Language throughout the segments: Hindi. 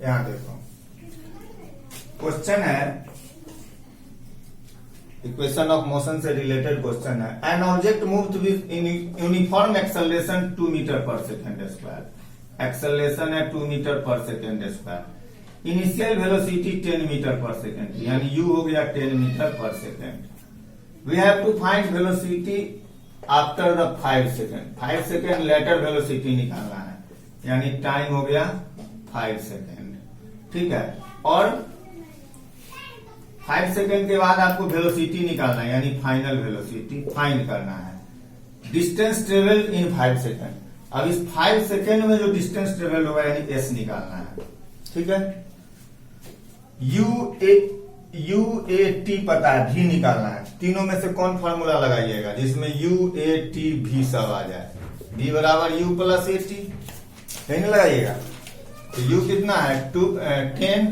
यहां देखो, क्वेश्चन है, इक्वेशन ऑफ मोशन से रिलेटेड क्वेश्चन है। An object move with uniform acceleration 2 metre per second square. Acceleration है 2 metre per second square. Initial velocity 10 metre per second, यानी यू हो गया 10 metre per second. We have to find velocity after the 5 second. 5 second later velocity निकालना है, यानी टाइम हो गया 5 सेकेंड। ठीक है, और 5 सेकेंड के बाद आपको वेलोसिटी निकालना है, यानी फाइनल वेलोसिटी फाइंड करना है। Distance travel in 5 second. अब इस 5 सेकेंड में जो डिस्टेंस ट्रेवल होगा यानी एस निकालना है। ठीक है, यू ए टी पता है, भी निकालना है। तीनों में से कौन फॉर्मूला लगाइएगा जिसमें यू ए टी भी सब आ जाए। v बराबर यू प्लस ए टी, नहीं लगाइएगा। तो यू कितना है 10,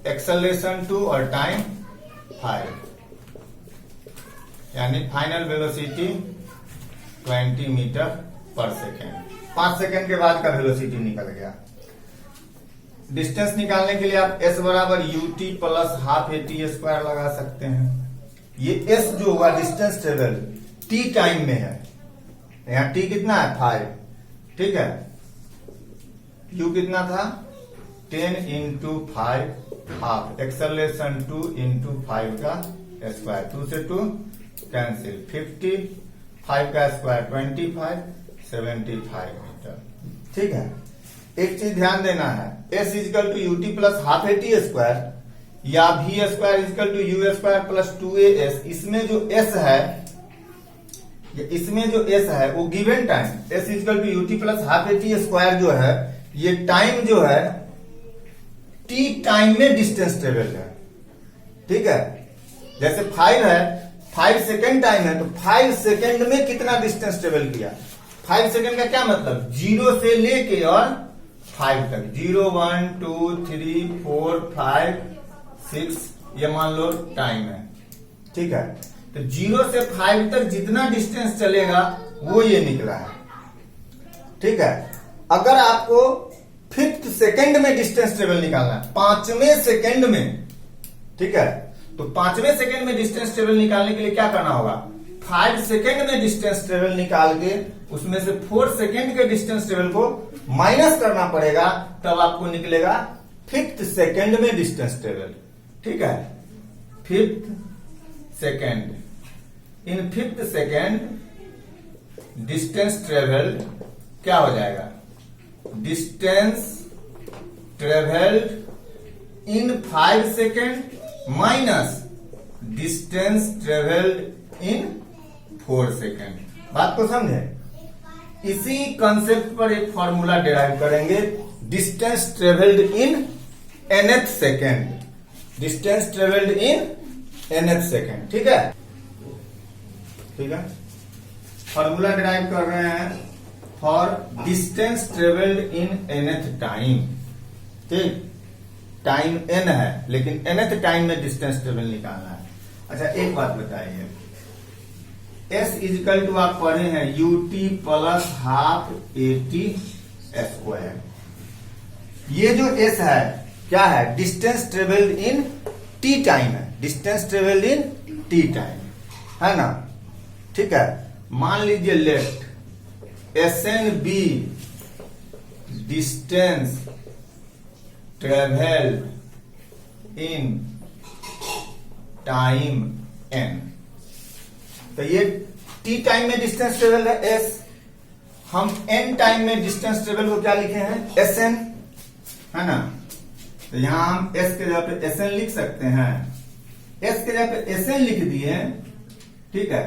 एक्सेलरेशन 2 और टाइम 5, यानी final velocity 20 metre per second. 5 second के बाद का वेलोसिटी निकल गया। डिस्टेंस निकालने के लिए आप s बराबर you T plus half A T square लगा सकते हैं। ये s जो होगा डिस्टेंस ट्रेवल t टाइम में है, यहाँ t कितना है 5। ठीक है, u कितना था 10 इंटू 5 हाफ, एक्सेलरेशन 2 इंटू 5 का स्क्वायर, 2 से 2 कैंसिल, 50, 5 का स्क्वायर 25, 75 मीटर। ठीक है, एक चीज ध्यान देना है, s equal to U T plus half A T square या v square equal to U square plus 2as। इसमें जो s है वो given time, s equal to U T plus half A T square जो है, ये टाइम जो है t टाइम में डिस्टेंस ट्रेवल है। ठीक है, जैसे 5 है, 5 सेकेंड टाइम है, तो 5 सेकेंड में कितना डिस्टेंस ट्रेवल किया। 5 सेकेंड का क्या मतलब, 0 से लेके और 5 तक, 0 1 2 3 4 5 6, ये मान लो टाइम है। ठीक है, तो 0 से 5 तक जितना डिस्टेंस चलेगा वो ये निकला है। ठीक है, अगर आपको 5th सेकेंड में डिस्टेंस ट्रेवल निकालना है, 5वें सेकेंड में, ठीक है, तो 5वें सेकेंड में डिस्टेंस ट्रेवल निकालने के लिए क्या करना होगा, 5 सेकेंड में डिस्टेंस ट्रेवल निकाल के उसमें से 4 सेकेंड के डिस्टेंस ट्रेवल को माइनस करना पड़ेगा, तब आपको निकलेगा 5th सेकेंड में डिस्टेंस ट्रेवल। ठीक है, 5th सेकेंड, इन 5th सेकेंड डिस्टेंस ट्रेवल क्या हो जाएगा, डिस्टेंस ट्रेवल्ड इन 5 सेकेंड माइनस डिस्टेंस ट्रेवल्ड इन 4 सेकेंड। बात को समझे, इसी कंसेप्ट पर एक फॉर्मूला डिराइव करेंगे, डिस्टेंस ट्रेवल्ड इन nth सेकेंड, डिस्टेंस ट्रेवल्ड इन nth सेकेंड। ठीक है, ठीक है, फॉर्मूला डिराइव कर रहे हैं for distance travelled in nth time. ठीक, टाइम n है लेकिन nth टाइम में डिस्टेंस ट्रेवल निकालना है। अच्छा, एक बात बताइए, s इजकल टू आप पढ़े हैं U T plus half A T square. ये जो s है क्या है, distance travelled in t time है, distance travelled in t time है ना। ठीक है, मान लीजिए let S N be distance travelled in time n, तो ये t टाइम में डिस्टेंस ट्रेवल है s, हम n टाइम में डिस्टेंस ट्रेवल को क्या लिखे हैं, sn, है ना। तो यहां हम s के जगह पे sn लिख सकते हैं, s के जगह पे sn लिख दिए। ठीक है,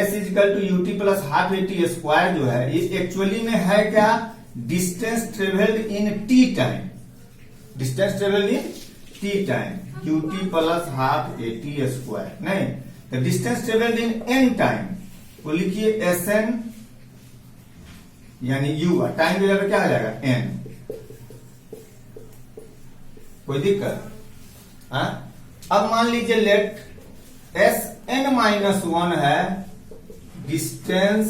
s equal to U T plus half A T square जो है, ये एक्चुअली में है क्या, distance travelled in t time, distance travelled in t time, U T plus half A T square. नहीं, तो distance travelled in n time वो लिखिए sn, यानी u टाइम की जगह क्या हो जाएगा n। कोई दिक्कत? अब मान लीजिए लेट Sn-1 है distance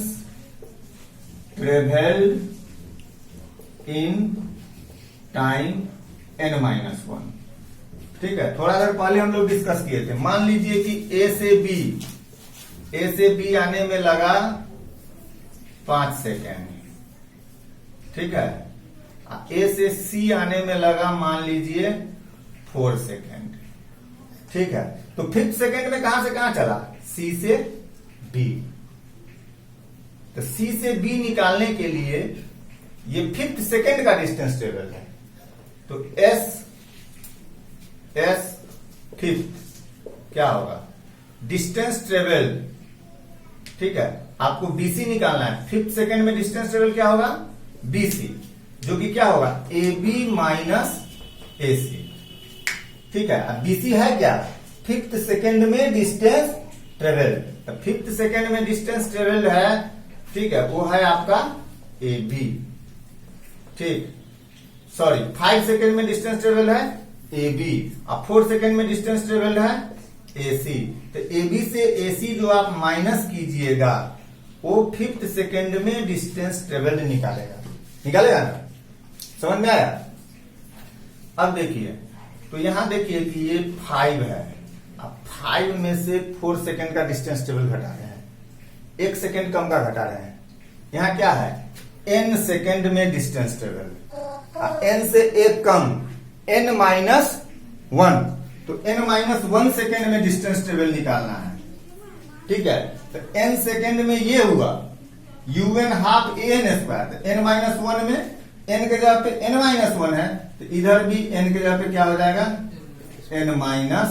travelled in time n-1। ठीक है, थोड़ा देर पहले हम लोग डिस्कस किए थे। मान लीजिए कि ए से बी आने में लगा 5 सेकेंड, ठीक है। ए से सी आने में लगा मान लीजिए 4 सेकेंड, ठीक है। तो 5th सेकेंड में कहां से कहां चला? सी से बी। तो सी से बी निकालने के लिए ये 5th सेकेंड का डिस्टेंस टेबल है। तो एस 5th क्या होगा? डिस्टेंस ट्रेवल, ठीक है। आपको बीसी निकालना है। 5th सेकेंड में डिस्टेंस ट्रेवल क्या होगा? बीसी, जो कि क्या होगा? ए बी माइनस ए सी, ठीक है। अब बीसी है क्या? 5th सेकेंड में डिस्टेंस ट्रेवल। 5th सेकेंड में डिस्टेंस ट्रेवल है, ठीक है, वो है आपका ए बी, ठीक। सॉरी, 5 सेकेंड में डिस्टेंस ट्रेवल है ए बी, और 4 सेकेंड में डिस्टेंस ट्रेवल है ए सी। तो ए बी से ए सी जो आप माइनस कीजिएगा वो 5th सेकेंड में डिस्टेंस ट्रेवल निकालेगा ना? समझ में आया? अब देखिए, तो यहां देखिए कि ये 5 है। अब 5 में से 4 सेकेंड का डिस्टेंस ट्रेवल घटा रहे हैं, 1 सेकेंड कम का घटा रहे हैं। यहां क्या है? n सेकेंड में डिस्टेंस ट्रेवल, n से 1 कम, n-1। तो n-1 सेकेंड में डिस्टेंस ट्रेवल निकालना है, ठीक है। तो n सेकेंड में ये हुआ un-12 an²। तो n-1 में n के जगह पे n-1 है, तो इधर भी n के जगह पे क्या हो जाएगा? n-1।